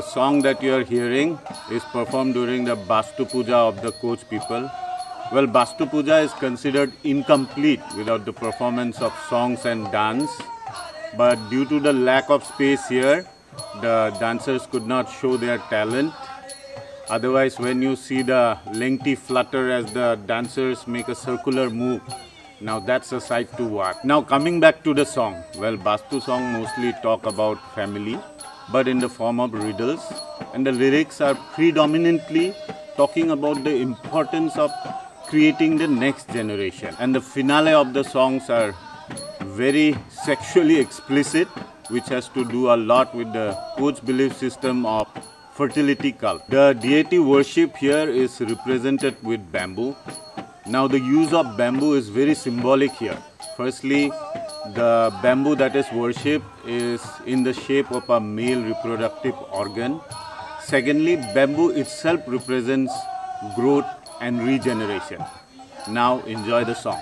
The song that you are hearing is performed during the Bastu Puja of the Koch people. Well, Bastu Puja is considered incomplete without the performance of songs and dance. But due to the lack of space here, the dancers could not show their talent. Otherwise, when you see the lengthy flutter as the dancers make a circular move, now that's a sight to watch. Now coming back to the song, well, Bastu song mostly talk about family, but in the form of riddles, and the lyrics are predominantly talking about the importance of creating the next generation. And the finale of the songs are very sexually explicit, which has to do a lot with the Koch belief system of fertility cult. The deity worship here is represented with bamboo. Now the use of bamboo is very symbolic here. Firstly, the bamboo that is worshipped is in the shape of a male reproductive organ. Secondly, bamboo itself represents growth and regeneration. Now enjoy the song.